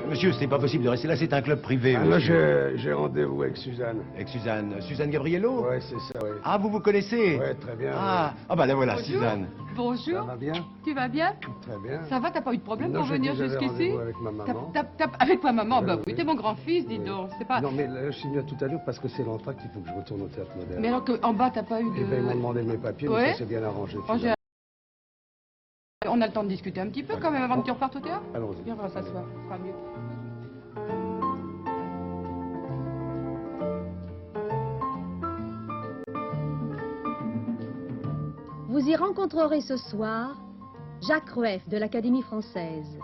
monsieur, c'est pas possible de rester là, c'est un club privé. Ah, là, monsieur. j'ai rendez-vous avec Suzanne. Avec Suzanne. Suzanne Gabriello? Ouais, c'est ça, ouais. Ah, vous connaissez? Ouais, très bien. Ah, ah bah là voilà, Bonjour. Suzanne. Bonjour. Ça va bien? Tu vas bien? Très bien. Ça va, t'as pas eu de problème Non, pour j'ai venir dit que j'avais jusqu'ici? rendez-vous avec ma maman. Avec ma maman? Ouais, Bah oui. oui, t'es mon grand-fils, dis Oui. donc. C'est pas... Non, mais là, je suis venu tout à l'heure parce que c'est l'entracte qu'il faut que je retourne au théâtre moderne. Mais alors qu'en bas, t'as pas eu de... Eh ben, ils m'ont demandé mes papiers, Ouais. mais ça s'est bien arrangé. Oh, finalement. On a le temps de discuter un petit peu quand même avant que tu repartes au théâtre? Allons-y. Viens, on va s'asseoir, ce sera mieux. Vous y rencontrerez ce soir Jacques Rueff de l'Académie française,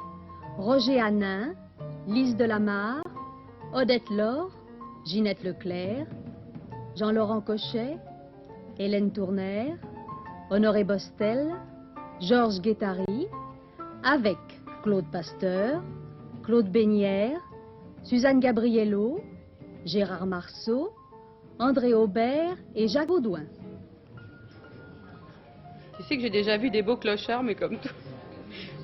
Roger Hanin, Lise Delamarre, Odette Laure, Ginette Leclerc, Jean-Laurent Cochet, Hélène Tournaire, Honoré Bostel, Georges Guettari, avec Claude Pasteur, Claude Bénière, Suzanne Gabriello, Gérard Marceau, André Aubert et Jacques Audouin. Tu sais que j'ai déjà vu des beaux clochards, mais comme tout,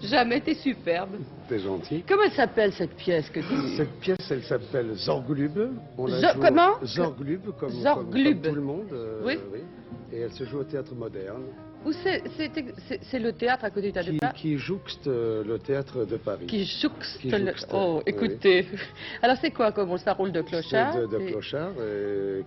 jamais été superbe. T'es gentil. Comment elle s'appelle cette pièce que tu... Cette pièce, elle s'appelle Zorglub. On la joue- Comment? Zorglub, comme Zorglub. tout le monde. Oui. Et elle se joue au théâtre moderne, Où c'est le théâtre à côté du théâtre de Paris qui jouxte le théâtre de Paris. qui jouxte Qui le... jouxte, Oh, oui. écoutez. Alors c'est quoi comme ça roule de C'est clochard? de Et- clochard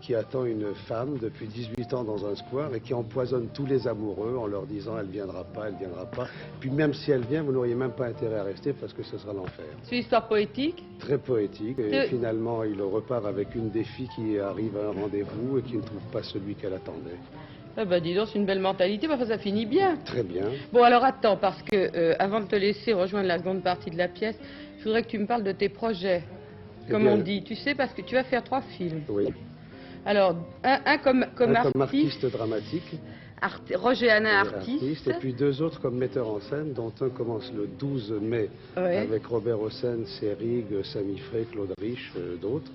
qui attend une femme depuis 18 ans dans un square et qui empoisonne tous les amoureux en leur disant elle viendra pas, elle viendra pas. Puis même si elle vient, vous n'auriez même pas intérêt à rester parce que ce sera l'enfer. C'est une histoire poétique. Très poétique. Et De- finalement, il repart avec une des filles qui arrive à un rendez-vous et qui ne trouve pas celui qu'elle attendait. Ah bah dis donc, c'est une belle mentalité, bah, ça finit bien. Très bien. Bon alors attends, parce que avant de te laisser rejoindre la seconde partie de la pièce, je voudrais que tu me parles de tes projets, Eh comme bien, on dit. Tu sais, parce que tu vas faire 3 films. Oui. Alors, un comme Un comme artiste, artiste dramatique. Roger Hanin, et artiste. Et puis 2 autres comme metteur en scène, dont un commence le 12 mai Ouais. avec Robert Hossein, Serig, Samy Frey, Claude Rich, d'autres.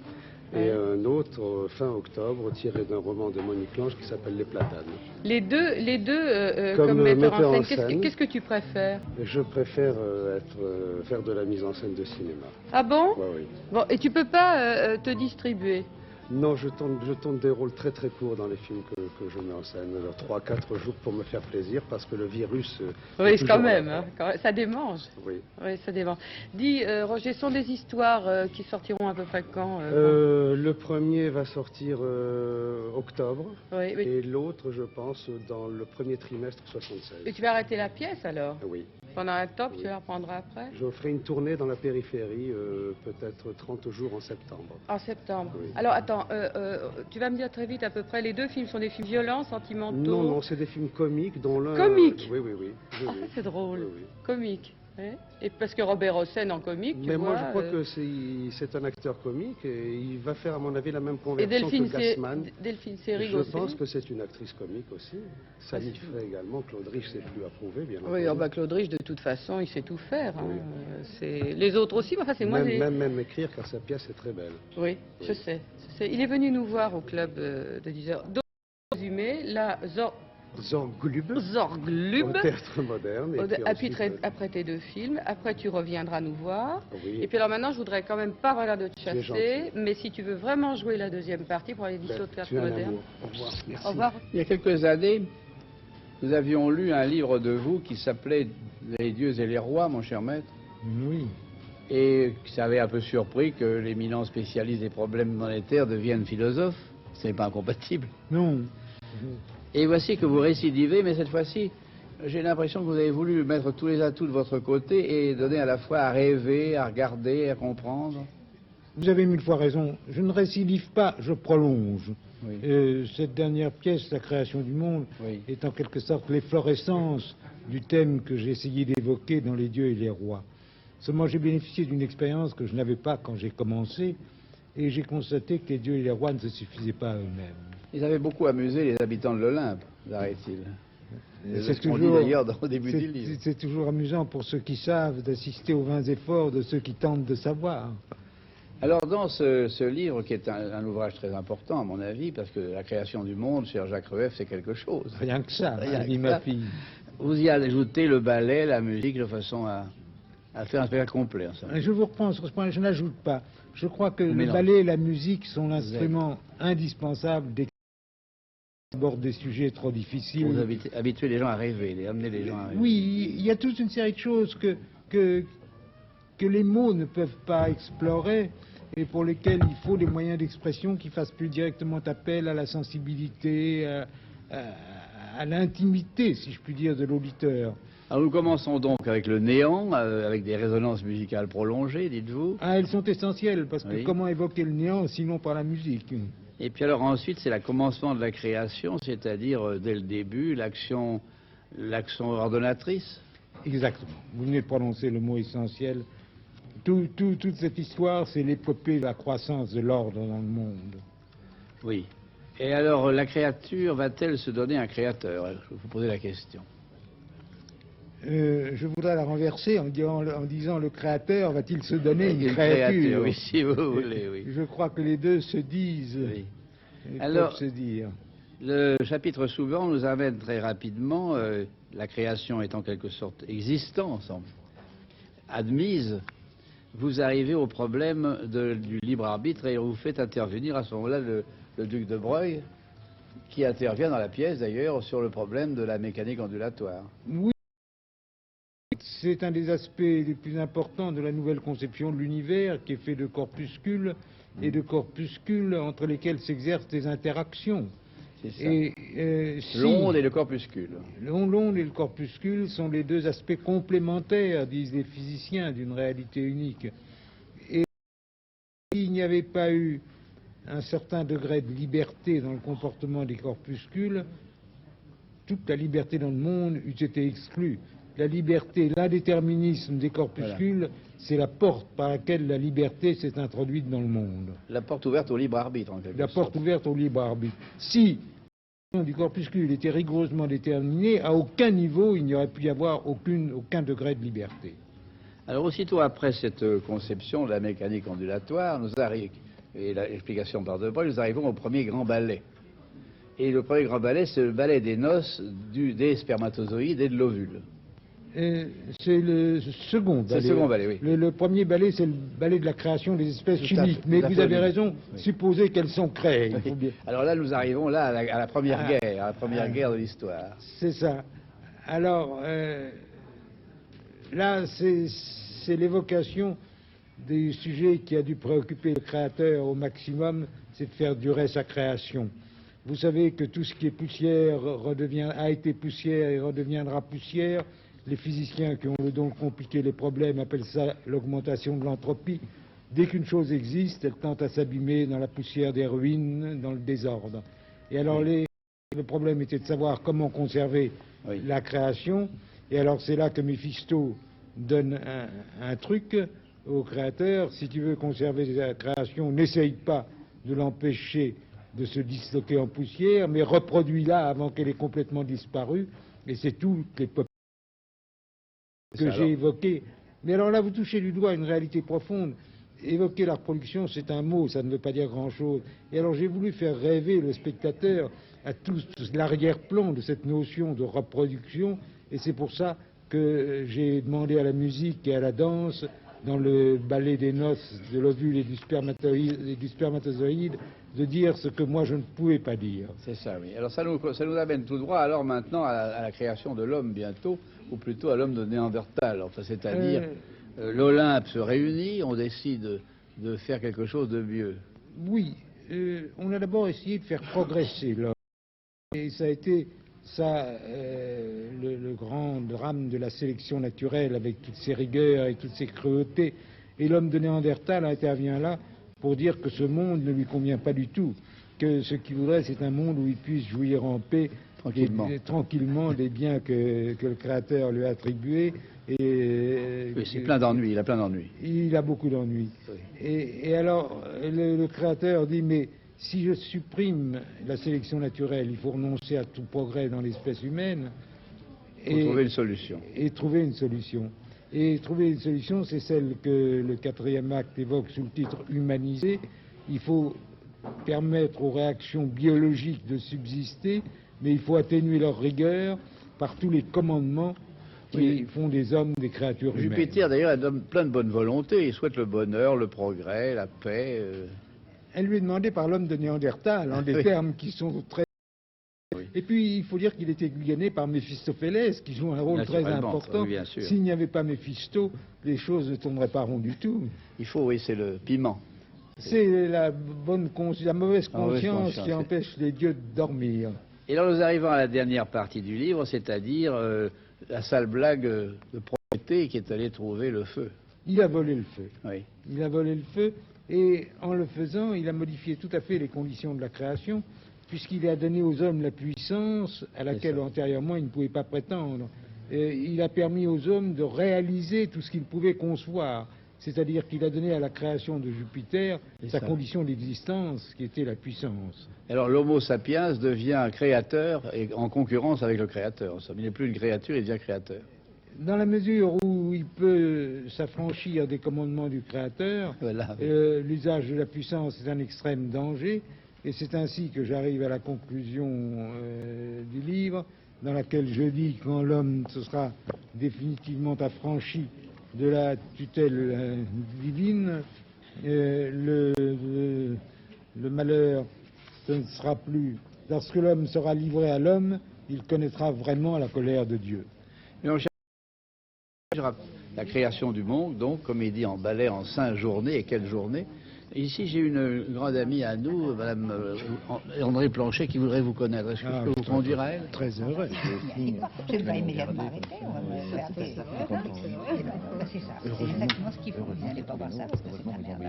Ouais. Et un autre fin octobre tiré d'un roman de Monique Lange qui s'appelle Les Platanes. Les deux Comme comme metteur metteur en en scène. scène. Qu'est-ce que tu préfères? Et je préfère faire de la mise en scène de cinéma. Ah bon? Ouais, oui. Bon, et tu peux pas te distribuer? Non, je tourne des rôles très très courts dans les films que je mets en scène. 3-4 jours pour me faire plaisir parce que le virus... est Oui, toujours quand là. même, hein, ça démange. Oui. Oui, ça démange. Dis, Roger, sont des histoires qui sortiront à peu près quand? Le premier va sortir octobre Oui, oui. et l'autre, je pense, dans le premier trimestre 76. Et tu vas arrêter la pièce alors? Oui. Pendant un temps, puis Oui. tu la reprendras après? Je ferai une tournée dans la périphérie, peut-être 30 jours en septembre. En septembre. Oui. Alors attends, tu vas me dire très vite à peu près, les deux films sont des films violents, sentimentaux? Non, non, c'est des films comiques dont l'un... Comiques? Oui, oui, oui. Oui, Ah, oui. ça, c'est drôle. Oui, oui. Comique. Hein? Et parce que Robert Hossein en comique, tu Mais vois... moi, je crois que c'est un acteur comique et il va faire, à mon avis, la même Et conversion que Gassman. Delphine Seyrig Je aussi. pense que c'est une actrice comique aussi. Samy Frey également. Claude Rich, c'est plus approuvé, bien Oui, entendu. oh bah Claude Rich, de toute façon, il sait tout faire. Hein. Oui. C'est les autres aussi, mais enfin, c'est moi. Même écrire, car sa pièce est très belle. Oui, je sais. Il est venu nous voir au club de 10h. Donc, résumé, la Zorglub, Zorglub. au théâtre moderne. Et puis ensuite, Après tes deux films, après tu reviendras nous voir. oui. Et puis alors maintenant, je voudrais quand même pas avoir de te Tu es chasser, gentil. mais si tu veux vraiment jouer la deuxième partie pour aller Ben, au théâtre tu es un moderne. amour. Au revoir. Merci. Au revoir. Il y a quelques années, nous avions lu un livre de vous qui s'appelait Les dieux et les rois, mon cher maître, Oui. et ça avait un peu surpris que l'éminent spécialiste des problèmes monétaires devienne philosophe. Ce n'est pas incompatible. Non. Et voici que vous récidivez, mais cette fois-ci, j'ai l'impression que vous avez voulu mettre tous les atouts de votre côté et donner à la fois à rêver, à regarder, à comprendre. Vous avez 1000 fois raison. Je ne récidive pas, je prolonge. Oui. Cette dernière pièce, La création du monde, Oui. est en quelque sorte l'efflorescence du thème que j'ai essayé d'évoquer dans Les dieux et les rois. Seulement, j'ai bénéficié d'une expérience que je n'avais pas quand j'ai commencé, et j'ai constaté que les dieux et les rois ne se suffisaient pas à eux-mêmes. Ils avaient beaucoup amusé les habitants de l'Olympe, paraît-il. C'est ce qu'on dit d'ailleurs au début du livre. C'est toujours amusant pour ceux qui savent d'assister aux vains efforts de ceux qui tentent de savoir. Alors, dans ce livre, qui est un ouvrage très important, à mon avis, parce que la création du monde, cher Jacques Rueff, c'est quelque chose. Rien que ça, Rien a dit que ma ça. fille. Vous y ajoutez le ballet, la musique, de façon à à faire un spectacle complet. Ça. Je vous reprends sur ce point, je n'ajoute pas. Je crois que le mélange. ballet et la musique sont l'instrument indispensable dès qu'on aborde des sujets trop difficiles. Vous habituez les gens à rêver, amener les gens à rêver. Oui, il y a toute une série de choses que les mots ne peuvent pas explorer et pour lesquelles il faut des moyens d'expression qui fassent plus directement appel à la sensibilité, à l'intimité, si je puis dire, de l'auditeur. Alors nous commençons donc avec le néant, avec des résonances musicales prolongées, dites-vous. Ah, elles sont essentielles, parce que Oui. comment évoquer le néant sinon par la musique? Et puis alors ensuite, c'est le commencement de la création, c'est-à-dire dès le début, l'action ordonnatrice. Exactement. Vous venez de prononcer le mot essentiel. Toute cette histoire, c'est l'épopée de la croissance de l'ordre dans le monde. Oui. Et alors, la créature va-t-elle se donner un créateur? Je vais vous poser la question. Je voudrais la renverser en disant le créateur va-t-il se donner une Une créature? oui, si vous voulez, oui. Je crois que les deux se disent. Oui. Ils Alors, peuvent se dire. Le chapitre suivant nous amène très rapidement, la création est en quelque sorte existence, admise, vous arrivez au problème du libre arbitre et vous faites intervenir à ce moment-là le duc de Broglie, qui intervient dans la pièce d'ailleurs sur le problème de la mécanique ondulatoire. Oui, c'est un des aspects les plus importants de la nouvelle conception de l'univers qui est fait de corpuscules et de corpuscules entre lesquels s'exercent des interactions. C'est ça. Et, L'onde et le corpuscule. L'onde et le corpuscule sont les deux aspects complémentaires, disent les physiciens, d'une réalité unique. Et s'il n'y avait pas eu un certain degré de liberté dans le comportement des corpuscules, toute la liberté dans le monde eût été exclue. La liberté, l'indéterminisme des corpuscules, c'est la porte par laquelle la liberté s'est introduite dans le monde. La porte ouverte au libre arbitre, en quelque La sorte. porte ouverte au libre arbitre. Si du corpuscule était rigoureusement déterminé, à aucun niveau il n'y aurait pu y avoir aucun degré de liberté. Alors aussitôt après cette conception de la mécanique ondulatoire, et l'explication par De Broglie, nous arrivons au premier grand ballet. Et le premier grand ballet, c'est le ballet des noces des spermatozoïdes et de l'ovule. C'est le second ballet. C'est le second ballet, oui. Le premier ballet, c'est le ballet de la création des espèces Tout à chimiques. fait, Mais tout à vous fait, avez oui. raison, Oui. supposez qu'elles sont créées. Il faut bien- Alors là, nous arrivons là à la première guerre, à la première guerre de l'histoire. C'est ça. Alors, là, c'est l'évocation des sujets qui a dû préoccuper le créateur au maximum, c'est de faire durer sa création. Vous savez que tout ce qui est poussière a été poussière et redeviendra poussière. Les physiciens qui ont le don de compliquer les problèmes appellent ça l'augmentation de l'entropie. Dès qu'une chose existe, elle tente à s'abîmer dans la poussière des ruines, dans le désordre. Et alors, le problème était de savoir comment conserver la création. Et alors, c'est là que Méphisto donne un truc au créateur. Si tu veux conserver la création, n'essaye pas de l'empêcher de se disloquer en poussière, mais reproduis-la avant qu'elle ait complètement disparu. Et c'est toutes les que j'ai évoquées. Mais alors là, vous touchez du doigt une réalité profonde. Évoquer la reproduction, c'est un mot, ça ne veut pas dire grand-chose. Et alors j'ai voulu faire rêver le spectateur à tout l'arrière-plan de cette notion de reproduction, et c'est pour ça que j'ai demandé à la musique et à la danse, dans le ballet des noces de l'ovule et du spermatozoïde, de dire ce que moi je ne pouvais pas dire. C'est ça, oui. Alors ça nous amène tout droit alors maintenant à la création de l'homme bientôt, ou plutôt à l'homme de Néandertal. Enfin, c'est-à-dire l'Olympe se réunit, on décide de faire quelque chose de mieux. Oui, on a d'abord essayé de faire progresser l'homme. Et ça a été le grand drame de la sélection naturelle avec toutes ses rigueurs et toutes ses cruautés. Et l'homme de Néandertal intervient là pour dire que ce monde ne lui convient pas du tout, que ce qu'il voudrait, c'est un monde où il puisse jouir en paix, tranquillement des biens que le Créateur lui a attribués. Oui, c'est plein d'ennuis, il a plein d'ennuis. Il a beaucoup d'ennuis. Oui. Et alors, le Créateur dit, mais si je supprime la sélection naturelle, il faut renoncer à tout progrès dans l'espèce humaine. Il faut trouver une solution. Et trouver une solution. Et trouver une solution, c'est celle que le 4e acte évoque sous le titre « Humaniser ». Il faut permettre aux réactions biologiques de subsister, mais il faut atténuer leur rigueur par tous les commandements qui font des hommes des créatures humaines. Jupiter, d'ailleurs, est un homme plein de bonne volonté. Il souhaite le bonheur, le progrès, la paix. Elle lui est demandée par l'homme de Néandertal, en des termes qui sont très... Et puis, il faut dire qu'il était gagné par Méphistophélès, qui joue un rôle très important. Oui, bien sûr. S'il n'y avait pas Méphisto, les choses ne tourneraient pas rond du tout. Il faut, oui, c'est le piment. C'est la mauvaise conscience qui empêche les dieux de dormir. Et là, nous arrivons à la dernière partie du livre, c'est-à-dire la sale blague de Prométhée qui est allé trouver le feu. Il a volé le feu. Oui. Il a volé le feu, et en le faisant, il a modifié tout à fait les conditions de la création, puisqu'il a donné aux hommes la puissance à laquelle antérieurement ils ne pouvaient pas prétendre. Il a permis aux hommes de réaliser tout ce qu'ils pouvaient concevoir. C'est-à-dire qu'il a donné à la création de Jupiter sa condition d'existence, qui était la puissance. Alors l'homo sapiens devient un créateur et en concurrence avec le créateur. Il n'est plus une créature, il devient créateur. Dans la mesure où il peut s'affranchir des commandements du créateur, Voilà. L'usage de la puissance est un extrême danger. Et c'est ainsi que j'arrive à la conclusion du livre, dans laquelle je dis que quand l'homme se sera définitivement affranchi de la tutelle divine, le malheur, ce ne sera plus. Lorsque l'homme sera livré à l'homme, il connaîtra vraiment la colère de Dieu. Mais on cherche la création du monde, donc, comme il dit en ballet, en 5 journées. Et quelle journée? Ici, j'ai une grande amie à nous, Madame André Planchet, qui voudrait vous connaître. Est-ce que je peux vous conduire à elle? Très heureux. Je vais pas immédiatement arrêter. On va me faire des... C'est ça, c'est exactement ce qu'il faut. Vous n'allez pas voir ça parce que c'est la merde.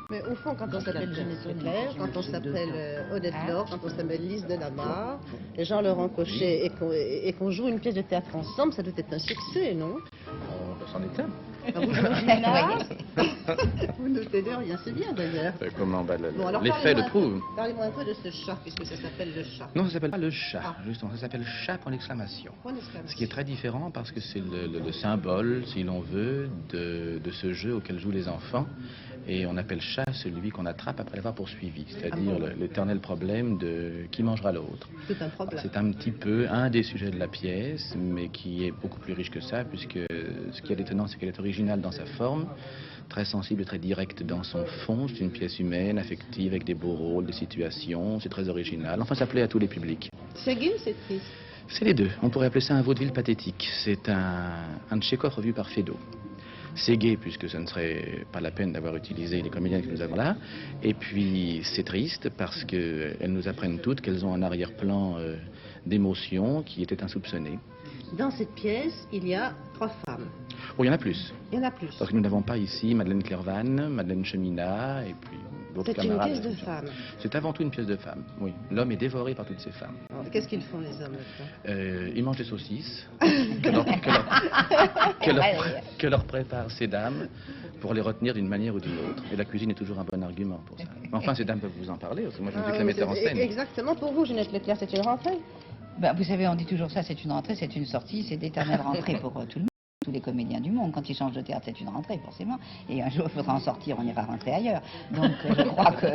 Mais au fond, quand on s'appelle Jeannette Leclerc, quand on s'appelle Odette Laure, quand on s'appelle Lise Delamarre, et Jean-Laurent Cochet, et qu'on joue une pièce de théâtre ensemble, ça doit être un succès, non? C'en est un. Ah, vous jouez là? Vous notez de rien, c'est bien d'ailleurs. Comment Bon, alors les faits le prouvent. Parlez-moi un peu de ce chat, puisque ça s'appelle le chat. Non, ça s'appelle pas le chat, justement, ça s'appelle chat pour l'exclamation. Ce qui est très différent parce que c'est le symbole, si l'on veut, de ce jeu auquel jouent les enfants. Et on appelle chat celui qu'on attrape après l'avoir poursuivi, c'est-à-dire l'éternel problème de qui mangera l'autre. C'est un problème. C'est un petit peu un des sujets de la pièce, mais qui est beaucoup plus riche que ça, puisque ce qui est étonnant, c'est qu'elle est originale dans sa forme, très sensible et très directe dans son fond. C'est une pièce humaine, affective, avec des beaux rôles, des situations, c'est très original. Enfin, ça plaît à tous les publics. C'est gai ou c'est triste? C'est les deux. On pourrait appeler ça un vaudeville pathétique. C'est un Tchekhov revu par Feydeau. C'est gai, puisque ce ne serait pas la peine d'avoir utilisé les comédiens que nous avons là. Et puis, c'est triste, parce qu'elles nous apprennent toutes qu'elles ont un arrière-plan d'émotions qui était insoupçonné. Dans cette pièce, il y a 3 femmes. Oh, il y en a plus. Il y en a plus. Parce que nous n'avons pas ici Madeleine Clairvanne, Madeleine Cheminat, et puis d'autres camarades. C'est une pièce de femmes. C'est avant tout une pièce de femmes, oui. L'homme est dévoré par toutes ces femmes. Qu'est-ce qu'ils font, les hommes, là-dedans? Ils mangent des saucisses que leur préparent ces dames pour les retenir d'une manière ou d'une autre. Et la cuisine est toujours un bon argument pour ça. Mais enfin, ces dames peuvent vous en parler, parce que moi je ne suis que la metteur en scène. Exactement. Pour vous, Jeannette Leclerc, c'est une rentrée? Ben, vous savez, on dit toujours ça, c'est une rentrée, c'est une sortie, c'est d'éternelle rentrée pour tout le monde. Tous les comédiens du monde, quand ils changent de théâtre, c'est une rentrée, forcément. Et un jour, il faudra en sortir, on ira rentrer ailleurs. Donc, je crois que...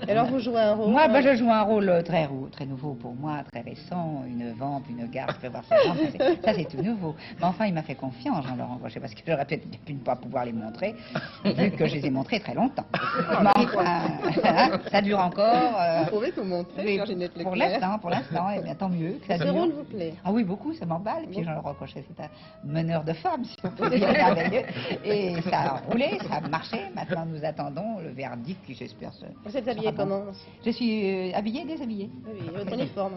Et alors, vous jouez un rôle? Moi, je joue un rôle très nouveau pour moi, très récent. Une vampe, une garde, je peux voir ça. Ça, c'est tout nouveau. Mais enfin, il m'a fait confiance, Jean-Laurent Cochet, parce que j'aurais peut-être pu ne pas pouvoir les montrer, vu que je les ai montrés très longtemps. Mais enfin, ça dure encore. Vous pouvez vous montrer, Jeannette Leclerc? Pour l'instant, eh bien, tant mieux. Que ça Ce dure. rôle vous plaît? Ah oui, beaucoup, ça m'emballe. Et puis Jean-Laurent Cochet, c'est un meneur de femmes, si on peut dire, merveilleux. Et ça a roulé, ça a marché. Maintenant, nous attendons le verdict qui, j'espère, Vous êtes habillée comment? Je suis habillée, déshabillée. Oui, votre uniforme.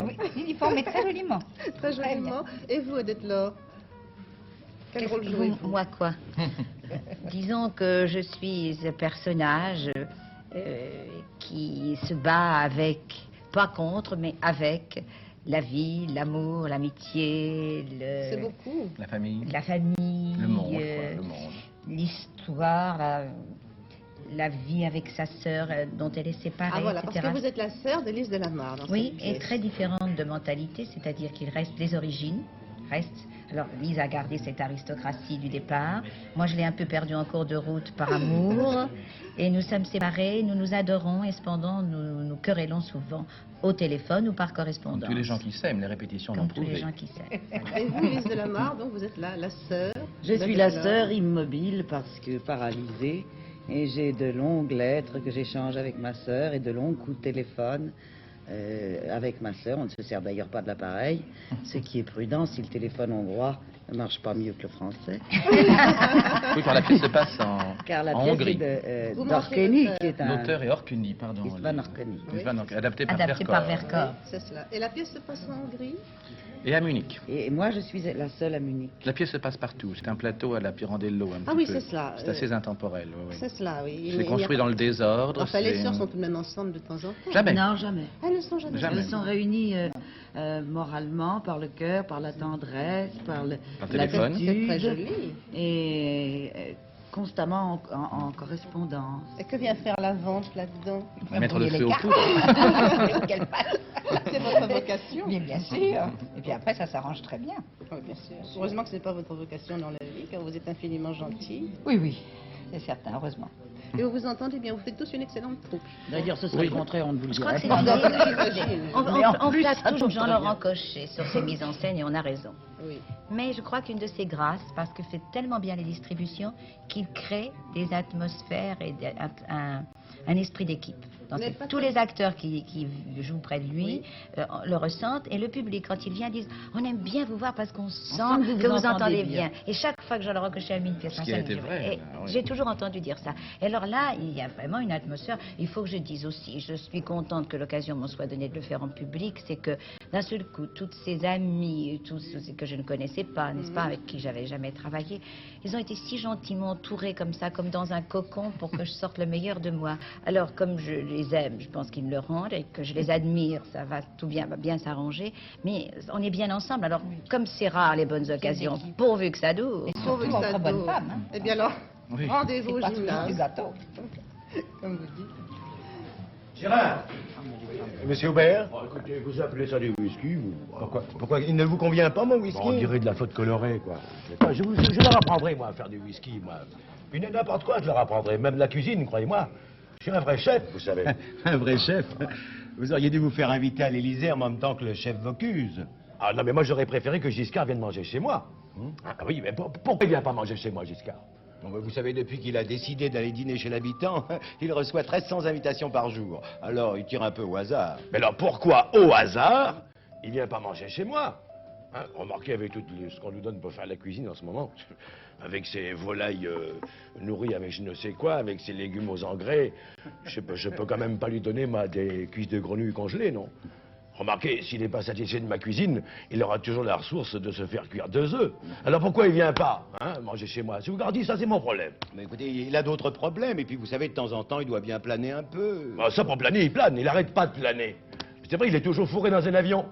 Oui, uniforme, mais très joliment. Très joliment. Et vous, Odette Laure? Quel rôle jouez-vous? Moi, quoi? Disons que je suis un personnage qui se bat avec, pas contre, mais avec la vie, l'amour, l'amitié, C'est beaucoup. La famille. Le monde, le monde. L'histoire, la vie avec sa sœur dont elle est séparée, Ah voilà, etc. parce que vous êtes la sœur d'Élise Delamarre. Oui, et très différente de mentalité, c'est-à-dire qu'il reste les origines. reste. Alors, Lise a gardé cette aristocratie du départ. Moi, je l'ai un peu perdue en cours de route par amour. Et nous sommes séparés, nous nous adorons et cependant, nous querellons souvent au téléphone ou par correspondance. Comme tous les gens qui s'aiment, les répétitions l'ont Comme tous prouvé. les gens qui s'aiment. Et vous, Lise de la Mare, donc vous êtes la sœur. Je suis la sœur immobile parce que paralysée. Et j'ai de longues lettres que j'échange avec ma sœur et de longs coups de téléphone avec ma sœur. On ne se sert d'ailleurs pas de l'appareil, ce qui est prudent si le téléphone hongrois ne marche pas mieux que le français. Oui, car la pièce se passe Car la en pièce Hongrie. est d'Orkeni, qui est un... L'auteur est Orkuni, pardon. Istvan Orkoni. Istvan Orkoni, adapté par Adapté par Vercors. Oui, c'est cela. Et la pièce se passe en Hongrie? Et à Munich. Et moi, je suis la seule à Munich. La pièce se passe partout. C'est un plateau à la Pirandello. Un Ah petit oui, peu. c'est cela. C'est assez intemporel. Oui, oui. C'est cela, oui. C'est construit dans le désordre. Enfin, les c'est- sœurs sont tout de même ensemble de temps en temps. Jamais. Non, jamais. Elles ne sont jamais. Jamais. Elles sont réunies moralement, par le cœur, par la tendresse, par téléphone. C'est très l'attitude, joli. et constamment en correspondance. Et que vient faire la vente là-dedans? On va mettre le feu aux cartes. poudres. Qu'elle passe. C'est votre vocation? Bien sûr. Et puis après, ça s'arrange très bien. Oui, bien sûr. Heureusement que ce n'est pas votre vocation dans la vie, car vous êtes infiniment gentil. Oui, oui. C'est certain, heureusement. Et vous vous entendez bien, vous faites tous une excellente troupe. D'ailleurs, ce serait le contraire, on ne vous le Je crois dirait que c'est pas. J'imagine. On flatte toujours Jean-Laurent Cochet sur ses mises en scène et on a raison. Oui. Mais je crois qu'une de ses grâces, parce qu'il fait tellement bien les distributions, qu'il crée des atmosphères et un esprit d'équipe. Donc, Vous n'êtes pas tous les acteurs qui jouent près de lui le ressentent, et le public, quand il vient, disent « On aime bien vous voir parce qu'on sent que vous entendez bien. » Et chaque fois que Jean-Laurent Cochet a mis une pièce en Ce qui a scène, été vrai, et là, oui. j'ai toujours entendu dire ça. Et alors là, il y a vraiment une atmosphère. Il faut que je dise aussi, je suis contente que l'occasion me soit donnée de le faire en public, c'est que d'un seul coup, toutes ces amies, tous ceux que je ne connaissais pas, n'est-ce pas, avec qui j'avais jamais travaillé, ils ont été si gentiment entourés comme ça, comme dans un cocon, pour que je sorte le meilleur de moi. Alors, comme je les aime, je pense qu'ils me le rendent, et que je les admire, ça va tout bien, va bien s'arranger. Mais on est bien ensemble. Alors, comme c'est rare les bonnes occasions, pourvu que ça dure. Et pourvu que ça bonne dure. femme. Hein. Eh bien alors, Oui. rendez-vous au C'est pas toujours gymnase. du gâteau. Comme vous dites. Gérard. Monsieur Aubert. Écoutez, vous appelez ça du whisky, vous? Pourquoi il ne vous convient pas, mon whisky? On dirait de la faute colorée, quoi. Je leur apprendrai, moi, à faire du whisky, moi. Puis n'importe quoi, je leur apprendrai. Même la cuisine, croyez-moi. Je suis un vrai chef, vous savez. Un vrai chef? Vous auriez dû vous faire inviter à l'Élysée en même temps que le chef Vaucluse. Ah non, mais moi, j'aurais préféré que Giscard vienne manger chez moi. Ah oui, mais pourquoi il vient pas manger chez moi, Giscard? Bon, ben, vous savez, depuis qu'il a décidé d'aller dîner chez l'habitant, il reçoit 1300 invitations par jour. Alors, il tire un peu au hasard. Mais alors pourquoi, au hasard, il vient pas manger chez moi? Hein, remarquez avec tout ce qu'on nous donne pour faire la cuisine en ce moment, avec ces volailles nourries avec je ne sais quoi, avec ces légumes aux engrais, je peux quand même pas lui donner des cuisses de grenouilles congelées, non? Remarquez, s'il n'est pas satisfait de ma cuisine, il aura toujours la ressource de se faire cuire 2 œufs. Alors pourquoi il vient pas, hein, manger chez moi? Si vous gardez ça, c'est mon problème. Mais écoutez, il a d'autres problèmes, et puis vous savez, de temps en temps, il doit bien planer un peu. Ah, ça, pour planer, il plane, il arrête pas de planer. C'est vrai, il est toujours fourré dans un avion.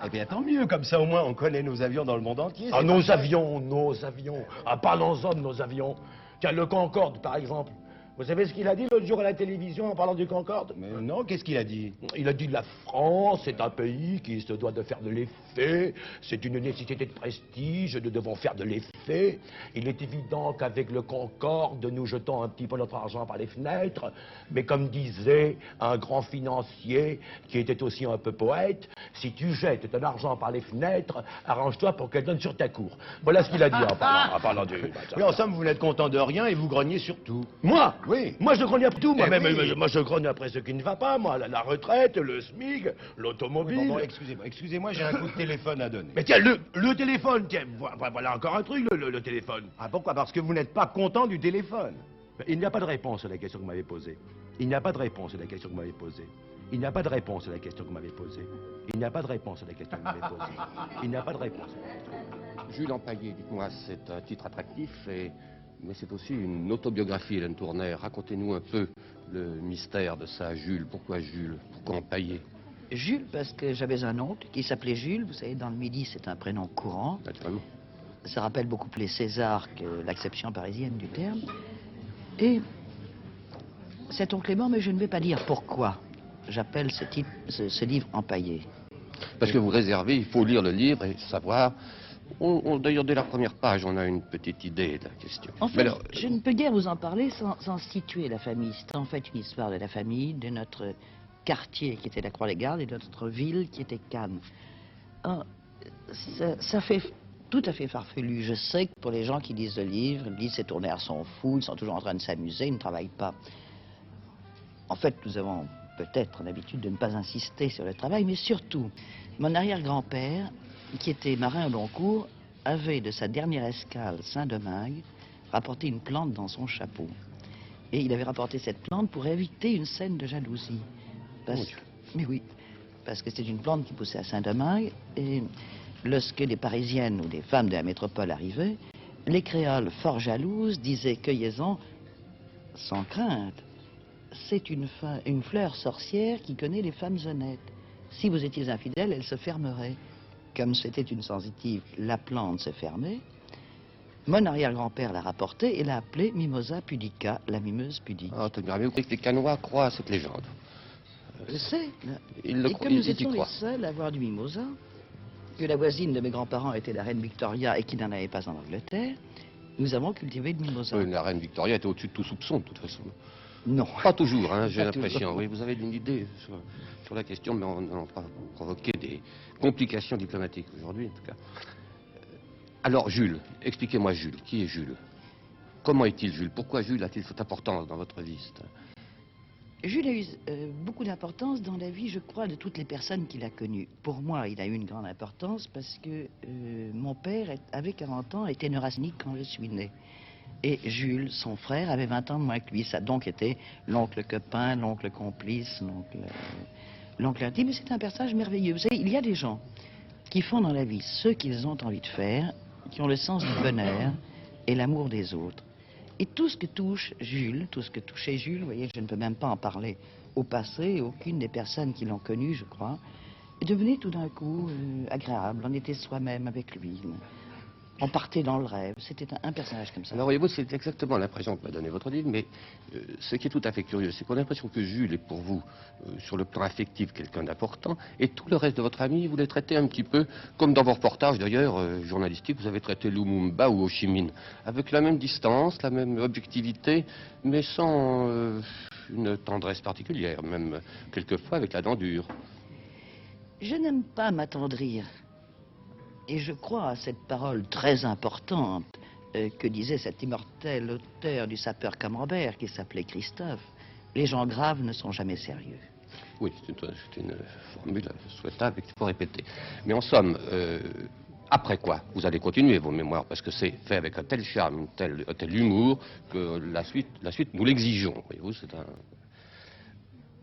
Eh bien, tant mieux, comme ça, au moins, on connaît nos avions dans le monde entier. Ah, c'est nos pas- avions. Ah, parlons-en de nos avions. Tiens, le Concorde, par exemple. Vous savez ce qu'il a dit l'autre jour à la télévision en parlant du Concorde? Mais non, qu'est-ce qu'il a dit? Il a dit la France est un pays qui se doit de faire de l'effet, c'est une nécessité de prestige, nous devons faire de l'effet. Il est évident qu'avec le Concorde, nous jetons un petit peu notre argent par les fenêtres, mais comme disait un grand financier qui était aussi un peu poète, si tu jettes ton argent par les fenêtres, arrange-toi pour qu'elle donne sur ta cour. Voilà ce qu'il a dit en parlant du... Oui, en somme, vous n'êtes content de rien et vous grognez sur tout. Moi? Oui. Moi, je grogne après tout. Moi, Eh même, oui. moi, je grogne après ce qui ne va pas, moi. La retraite, le SMIC, l'automobile. Bon, excusez-moi, j'ai un coup de téléphone à donner. Mais tiens, le téléphone, tiens, voilà encore un truc, le téléphone. Ah, pourquoi? Parce que vous n'êtes pas content du téléphone. Il n'y a pas de réponse à la question que vous m'avez posée. Il n'y a pas de réponse à la question que vous m'avez posée. Il n'y a pas de réponse à la question que vous m'avez posée. Il n'y a pas de réponse à la question que vous m'avez posée. Il n'y a pas de réponse. Jules Empaillé, dites-moi, c'est un titre attractif, mais c'est aussi une autobiographie, Hélène Tournet. Racontez-nous un peu le mystère de ça, Jules. Pourquoi Jules? Pourquoi Empaillé? Jules, parce que j'avais un oncle qui s'appelait Jules. Vous savez, dans le Midi, c'est un prénom courant. Naturellement. Ça rappelle beaucoup plus César que l'acception parisienne du terme. Et cet oncle est mort, mais je ne vais pas dire pourquoi j'appelle ce livre Empaillé. Parce que vous réservez, il faut lire le livre et savoir. D'ailleurs, dès la première page, on a une petite idée de la question. En fait, je ne peux guère vous en parler sans situer la famille. C'est en fait une histoire de la famille, de notre quartier qui était la Croix-les-Gardes et de notre ville qui était Cannes. Ça fait tout à fait farfelu. Je sais que pour les gens qui lisent le livre, ils disent c'est tourné à son fou, ils sont toujours en train de s'amuser, ils ne travaillent pas. En fait, nous avons peut-être l'habitude de ne pas insister sur le travail, mais surtout, mon arrière-grand-père, qui était marin au long cours, avait de sa dernière escale, Saint-Domingue, rapporté une plante dans son chapeau. Et il avait rapporté cette plante pour éviter une scène de jalousie. Mais oui, parce que c'est une plante qui poussait à Saint-Domingue, et lorsque des Parisiennes ou des femmes de la métropole arrivaient, les créoles fort jalouses disaient « Cueillez-en sans crainte. C'est une fleur sorcière qui connaît les femmes honnêtes. Si vous étiez infidèle, elle se fermerait. » Comme c'était une sensitive, la plante se fermait. Mon arrière-grand-père l'a rapportée et l'a appelée Mimosa pudica, la mimeuse pudique. Ah, tu me que les Canois croient à cette légende. Je sais. Et comme nous étions les seuls à avoir du mimosa, que la voisine de mes grands-parents était la reine Victoria et qui n'en avait pas en Angleterre, nous avons cultivé le mimosa. Oui, la reine Victoria était au-dessus de tout soupçon, de toute façon. Non. Pas toujours, hein, j'ai Pas l'impression. toujours. Oui, vous avez une idée sur la question, mais on a provoqué des complications diplomatiques aujourd'hui, en tout cas. Alors, Jules, expliquez-moi Jules. Qui est Jules? Comment est-il Jules? Pourquoi Jules a-t-il cette importance dans votre vie? Jules a eu beaucoup d'importance dans la vie, je crois, de toutes les personnes qu'il a connues. Pour moi, il a eu une grande importance parce que mon père avait 40 ans, était neurasthenique quand je suis né. Et Jules, son frère, avait 20 ans de moins que lui. Ça a donc été l'oncle copain, l'oncle complice, l'oncle intime. C'est un personnage merveilleux. Vous savez, il y a des gens qui font dans la vie ce qu'ils ont envie de faire, qui ont le sens du bonheur et l'amour des autres. Et tout ce que touche Jules, tout ce que touchait Jules, vous voyez, je ne peux même pas en parler au passé, aucune des personnes qui l'ont connu, je crois, est devenue tout d'un coup agréable. On était soi-même avec lui. On partait dans le rêve. C'était un personnage comme ça. Alors, voyez-vous, c'est exactement l'impression que m'a donné votre livre, mais ce qui est tout à fait curieux, c'est qu'on a l'impression que Jules est pour vous, sur le plan affectif, quelqu'un d'important, et tout le reste de votre famille, vous les traitez un petit peu, comme dans vos reportages, d'ailleurs, journalistiques, vous avez traité Lumumba ou Ho Chi Minh, avec la même distance, la même objectivité, mais sans une tendresse particulière, même quelquefois avec la dent dure. Je n'aime pas m'attendrir. Et je crois à cette parole très importante que disait cet immortel auteur du sapeur Camembert qui s'appelait Christophe. Les gens graves ne sont jamais sérieux. Oui, c'est une formule souhaitable qu'il faut répéter. Mais en somme, après quoi? Vous allez continuer vos mémoires parce que c'est fait avec un tel charme, un tel humour que la suite nous l'exigeons. Voyez-vous, c'est un...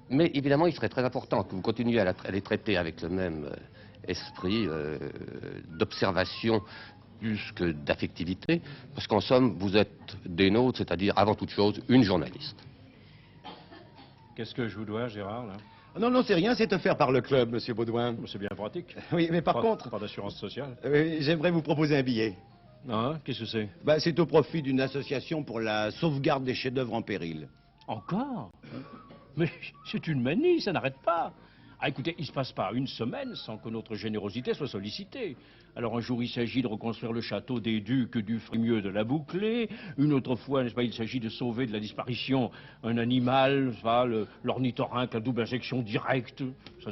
Mais évidemment, il serait très important que vous continuiez à les traiter avec le même esprit d'observation plus que d'affectivité, parce qu'en somme, vous êtes des nôtres, c'est-à-dire, avant toute chose, une journaliste. Qu'est-ce que je vous dois, Gérard, là? Non, non, c'est rien, c'est offert par le club, monsieur Baudouin. C'est bien pratique. Oui, mais par contre... Pas d'assurance sociale. J'aimerais vous proposer un billet. Ah, qu'est-ce que c'est? C'est au profit d'une association pour la sauvegarde des chefs-d'œuvre en péril. Encore? Mais c'est une manie, ça n'arrête pas. Ah, écoutez, il ne se passe pas une semaine sans que notre générosité soit sollicitée. Alors un jour, il s'agit de reconstruire le château des Ducs du Frémieux de la Bouclée. Une autre fois, n'est-ce pas, il s'agit de sauver de la disparition un animal, l'ornithorynque à double injection directe.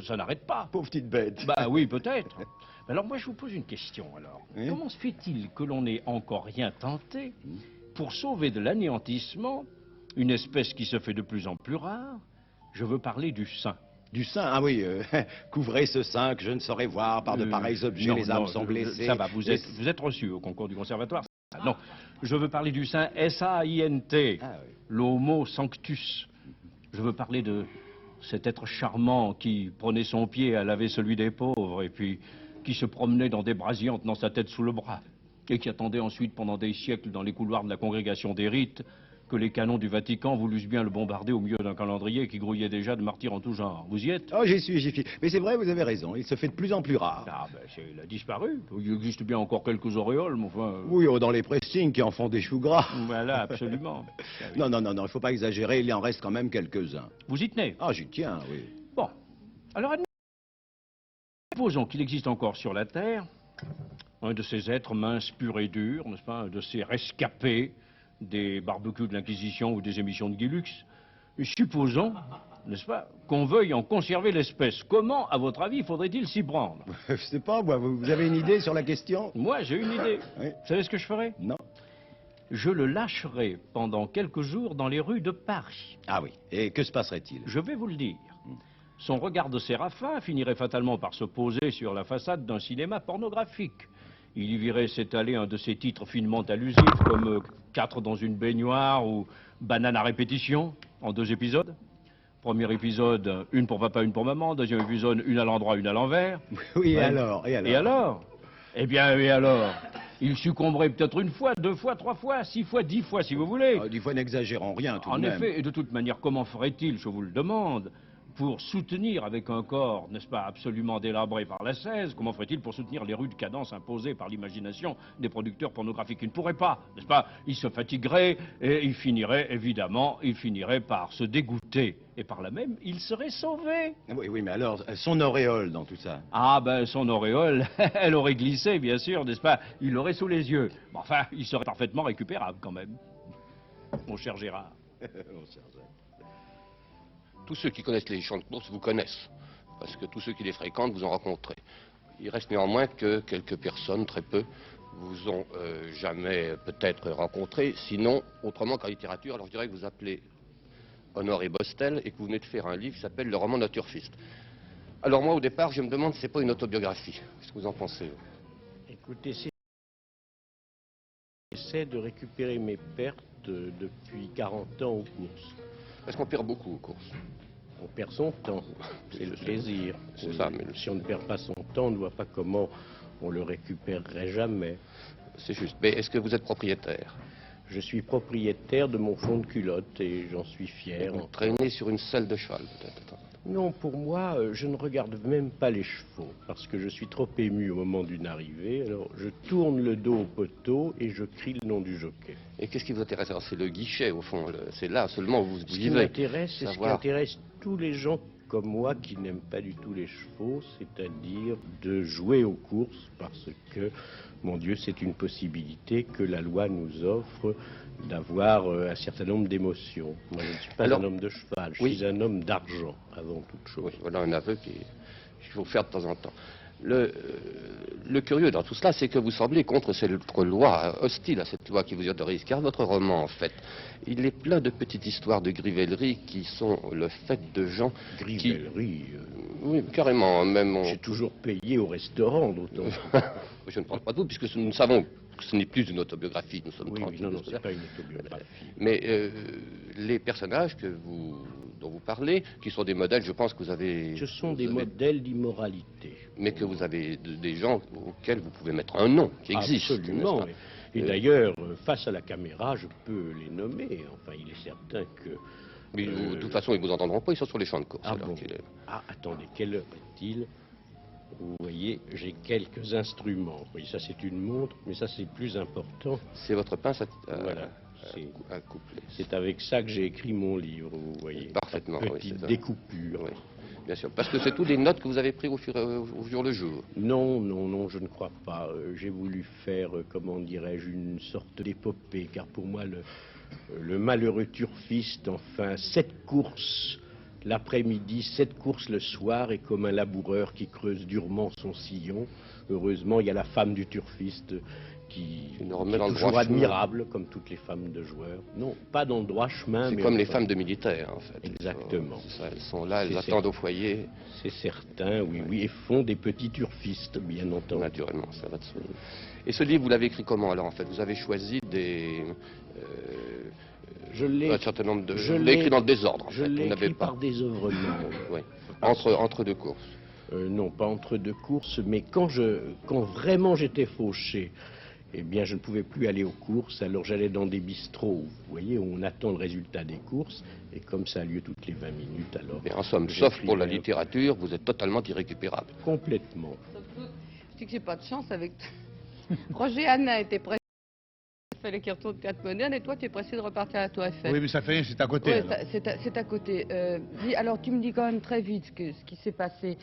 Ça n'arrête pas. Pauvre petite bête. Bah oui, peut-être. Alors moi, je vous pose une question, alors. Oui? Comment se fait-il que l'on n'ait encore rien tenté pour sauver de l'anéantissement une espèce qui se fait de plus en plus rare? Je veux parler du sein. Du sein? Ah oui, couvrez ce sein que je ne saurais voir par de pareils objets, non, les âmes sont blessées. Ça va, vous êtes reçu au concours du conservatoire. Non, je veux parler du sein S-A-I-N-T, l'Homo sanctus. Je veux parler de cet être charmant qui prenait son pied à laver celui des pauvres et puis qui se promenait dans des brasiers en tenant sa tête sous le bras et qui attendait ensuite pendant des siècles dans les couloirs de la congrégation des rites que les canons du Vatican voulussent bien le bombarder au milieu d'un calendrier qui grouillait déjà de martyrs en tout genre. Vous y êtes? Oh, j'y suis. Mais c'est vrai, vous avez raison, il se fait de plus en plus rare. Ah, il a disparu. Il existe bien encore quelques auréoles, mais enfin... Oui, dans les pressings qui en font des choux gras. Voilà, absolument. Non, il ne faut pas exagérer, il en reste quand même quelques-uns. Vous y tenez? Ah, j'y tiens, oui. Bon, alors Supposons qu'il existe encore sur la Terre un de ces êtres minces, purs et durs, n'est-ce pas, un de ces rescapés des barbecues de l'Inquisition ou des émissions de Guy Lux. Et supposons, n'est-ce pas, qu'on veuille en conserver l'espèce. Comment, à votre avis, faudrait-il s'y prendre? Je sais pas, moi, vous avez une idée sur la question? Moi, j'ai une idée. Oui. Vous savez ce que je ferais? Non. Je le lâcherai pendant quelques jours dans les rues de Paris. Ah oui, et que se passerait-il? Je vais vous le dire. Son regard de séraphin finirait fatalement par se poser sur la façade d'un cinéma pornographique. Il y verrait s'étaler un de ces titres finement allusifs comme 4 dans une baignoire ou Banane à répétition en 2 épisodes. Premier épisode, une pour papa, une pour maman. Deuxième épisode, une à l'endroit, une à l'envers. Oui, et Ouais. alors? Et alors? Eh bien, et alors? Il succomberait peut-être 1 fois, 2 fois, 3 fois, 6 fois, 10 fois, si vous voulez. 10 fois, n'exagérons rien, tout de En même. effet, et de toute manière, comment ferait-il, je vous le demande, pour soutenir avec un corps, n'est-ce pas, absolument délabré par la 16, comment ferait-il pour soutenir les rudes cadences imposées par l'imagination des producteurs pornographiques? Il ne pourrait pas, n'est-ce pas? Il se fatiguerait et il finirait, évidemment, par se dégoûter. Et par là même, il serait sauvé. Oui, oui, mais alors, son auréole dans tout ça? Ah ben, son auréole, elle aurait glissé, bien sûr, n'est-ce pas? Il l'aurait sous les yeux. Mais enfin, il serait parfaitement récupérable, quand même. Mon cher Gérard. Mon cher Jacques. Tous ceux qui connaissent les champs de course vous connaissent, parce que tous ceux qui les fréquentent vous en rencontrez. Il reste néanmoins que quelques personnes, très peu, vous ont jamais peut-être rencontré, sinon autrement qu'en littérature. Alors je dirais que vous appelez Honoré Bostel et que vous venez de faire un livre qui s'appelle Le roman naturfiste. Alors moi au départ je me demande si c'est pas une autobiographie. Qu'est-ce que vous en pensez? Écoutez, j'essaie de récupérer mes pertes depuis 40 ans aux courses. Parce qu'on perd beaucoup aux courses. On perd son temps, c'est le plaisir. C'est ça, mais si on ne perd pas son temps, on ne voit pas comment on le récupérerait jamais. C'est juste. Mais est-ce que vous êtes propriétaire? Je suis propriétaire de mon fond de culotte et j'en suis fier. Vous traînez sur une selle de cheval, peut-être? Non, pour moi, je ne regarde même pas les chevaux, parce que je suis trop ému au moment d'une arrivée. Alors, je tourne le dos au poteau et je crie le nom du jockey. Et qu'est-ce qui vous intéresse? Alors, c'est le guichet, au fond. C'est là seulement où vous Ce qui vivez. m'intéresse, c'est ce qui intéresse tous les gens comme moi qui n'aiment pas du tout les chevaux, c'est-à-dire de jouer aux courses, parce que, mon Dieu, c'est une possibilité que la loi nous offre d'avoir un certain nombre d'émotions. Moi, je ne suis pas un homme de cheval, je suis un homme d'argent, avant toute chose. Oui, voilà un aveu qu'il faut faire de temps en temps. Le curieux dans tout cela, c'est que vous semblez contre cette loi, hostile à cette loi qui vous autorise, car votre roman, en fait, il est plein de petites histoires de grivellerie qui sont le fait de gens Grivellerie Oui, carrément, même... J'ai toujours payé au restaurant, d'autant. Je ne parle pas de vous, puisque nous savons que ce n'est plus une autobiographie, nous sommes tranquilles. Non, c'est pas une autobiographie. Mais les personnages dont vous parlez, qui sont des modèles, je pense que vous avez... Ce sont des modèles d'immoralité. Mais que vous avez des gens auxquels vous pouvez mettre un nom, qui existent. Absolument. Et d'ailleurs, face à la caméra, je peux les nommer. Enfin, il est certain que... Mais de toute façon, ils ne vous entendront pas, ils sont sur les champs de course. Attendez, quelle heure est-il? Vous voyez, j'ai quelques instruments. Vous voyez, ça c'est une montre, mais ça c'est plus important. C'est votre pince voilà, à coupler. C'est avec ça que j'ai écrit mon livre, vous voyez. Parfaitement, petite découpure. Oui, bien sûr. Parce que c'est toutes des notes que vous avez prises au jour le jour. Non, je ne crois pas. J'ai voulu faire, comment dirais-je, une sorte d'épopée, car pour moi, le malheureux turfiste, enfin, 7 courses l'après-midi, 7 courses le soir, est comme un laboureur qui creuse durement son sillon. Heureusement, il y a la femme du turfiste qui est toujours admirable, comme toutes les femmes de joueurs. Non, pas dans le droit chemin. C'est comme les femmes de militaires, en fait. Exactement. Elles sont là, elles attendent au foyer. C'est certain, oui, et font des petits turfistes, bien entendu. Naturellement, ça va de soi. Et ce livre, vous l'avez écrit comment, alors, en fait? Vous avez choisi un certain nombre de... Je l'ai écrit dans le désordre, en fait. Je l'ai écrit par désœuvrement. Oui. Entre 2 courses. Non, pas entre 2 courses, mais quand vraiment j'étais fauché, eh bien, je ne pouvais plus aller aux courses, alors j'allais dans des bistrots, vous voyez, où on attend le résultat des courses, et comme ça a lieu toutes les 20 minutes, alors... Mais en somme, sauf pour la littérature, vous êtes totalement irrécupérable. Complètement. Je dis que j'ai pas de chance avec... Roger Hanin était pressé de faire les cartons de théâtre moderne, et toi, tu es pressé de repartir à la Tour Eiffel. Oui, mais ça fait rien, c'est à côté. Oui, c'est à côté. Alors, tu me dis quand même très vite ce qui s'est passé.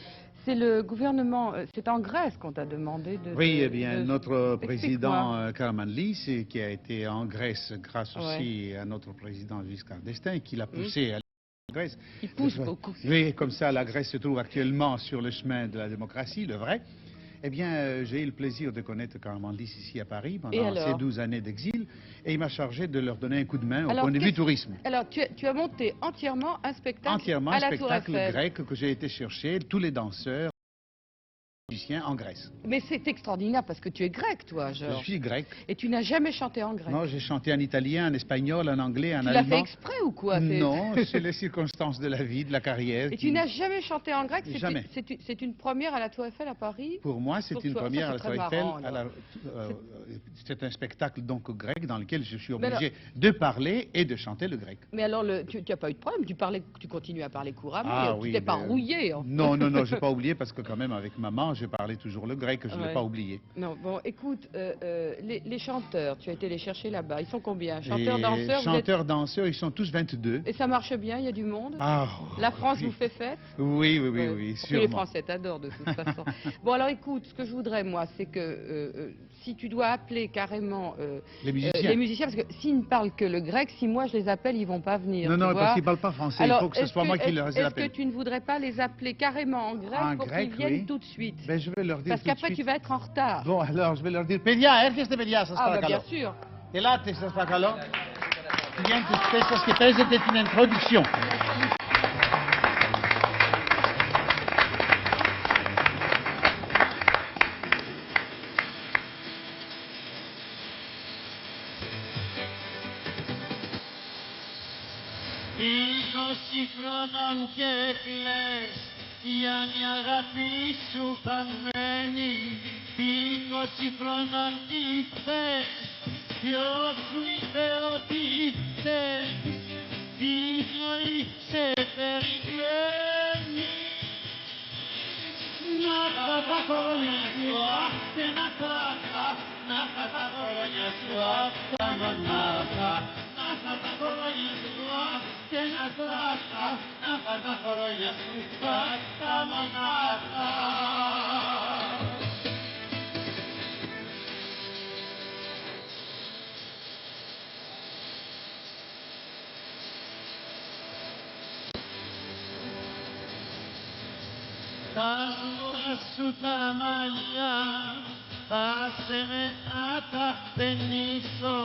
C'est le gouvernement, c'est en Grèce qu'on t'a demandé de... Oui, eh bien, notre Explique-moi. président Karamanlis, qui a été en Grèce grâce aussi à notre président Giscard d'Estaing, qui l'a poussé à la Grèce. Il pousse beaucoup. Oui, comme ça, la Grèce se trouve actuellement sur le chemin de la démocratie, le vrai. Eh bien, j'ai eu le plaisir de connaître Karamanlis ici à Paris pendant ces 12 années d'exil, et il m'a chargé de leur donner un coup de main au point de vue tourisme. Alors, tu as monté entièrement un spectacle Entièrement à un la Tour spectacle Eiffel. grec que j'ai été chercher, tous les danseurs, musiciens en Grèce. Mais c'est extraordinaire parce que tu es grec, toi, Georges. Je suis grec. Et tu n'as jamais chanté en grec. Non, j'ai chanté en italien, en espagnol, en anglais, en Tu allemand. l'as fait exprès ou quoi? Non, c'est les circonstances de la vie, de la carrière. Et tu n'as jamais chanté en grec? Jamais. C'est une première à la Tour Eiffel à Paris? Pour moi, c'est une première à la Tour Eiffel. Marrant, c'est un spectacle donc grec dans lequel je suis obligé de parler et de chanter le grec. Mais alors, tu n'as pas eu de problème? Tu continues à parler couramment? Ah, tu oui, t'es pas rouillé? En fait. Non, non, non, je n'ai pas oublié parce que quand même avec maman, je parlais toujours le grec, je ne l'ai pas oublié. Non, bon, écoute, les chanteurs, tu as été les chercher là-bas, ils sont combien? Chanteurs, danseurs? Chanteurs, danseurs, ils sont tous 22. Et ça marche bien, il y a du monde? Ah, la France vous fait fête? Oui, oui, oui, oui, sûrement. Les Français t'adorent de toute façon. Bon, alors écoute, ce que je voudrais, moi, c'est que si tu dois appeler carrément les musiciens, parce que s'ils ne parlent que le grec, si moi je les appelle, ils vont pas venir. Non, non, vois. parce qu'ils ne parlent pas français, alors, il faut que ce soit moi qui les appelle. Est-ce que tu ne voudrais pas les appeler carrément en grec pour qu'ils viennent tout de suite? Ben, je vais leur dire parce qu'après tu vas être en retard. Bon, alors je vais leur dire, Pedia, έρχεστε παιδιά σας παρακαλώ. Bien sûr. Ελάτε σας παρακαλώ. Βγαίνετε στις θέσεις σας και παίζετε την introduction. Είκοσι χρόνων και κλαις για μια αγάπη σου παγμένη. 20 χρόνων τι θες, ποιος σου είπε ότι θες, η ζωή σε περιμένει. Να τα χρόνια σου και να τα χρόνια σου τα μονάχα. Να τα χρόνια σου και να τα χρόνια σου τα μονάχα. Τα μούρα σου τα μαλλιά, άσε με να τα χτενίσω,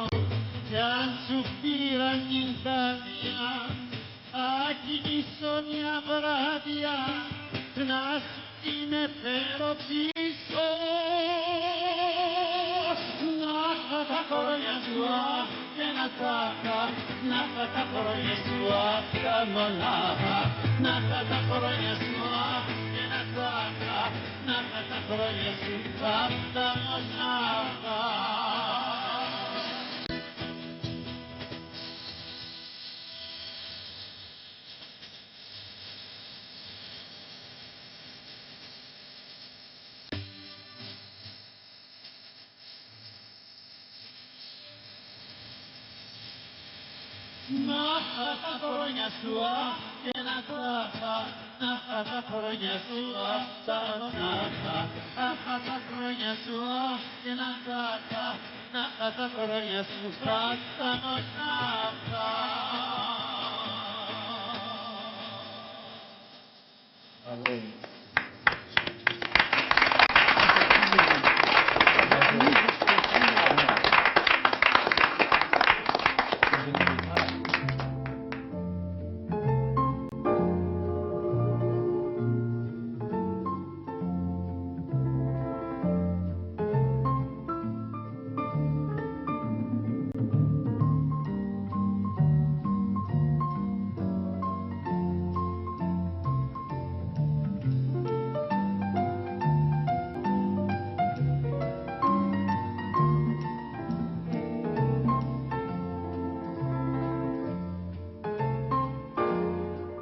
κι αν σου πήραν την καρδιά, θα κοιμήσω μια βράδια, να σου την φέρω πίσω. Να τα χρόνια σου και να τα χρόνια σου τα μονάχα, να τα χρόνια σου να τα χρόνια σου τα μονάχα. Να τα χρόνια σου και να τα χρόνια σου τα μονάχα. Τα χρόνια σου και να τα χρόνια σου τα μονάχα. Αμήν.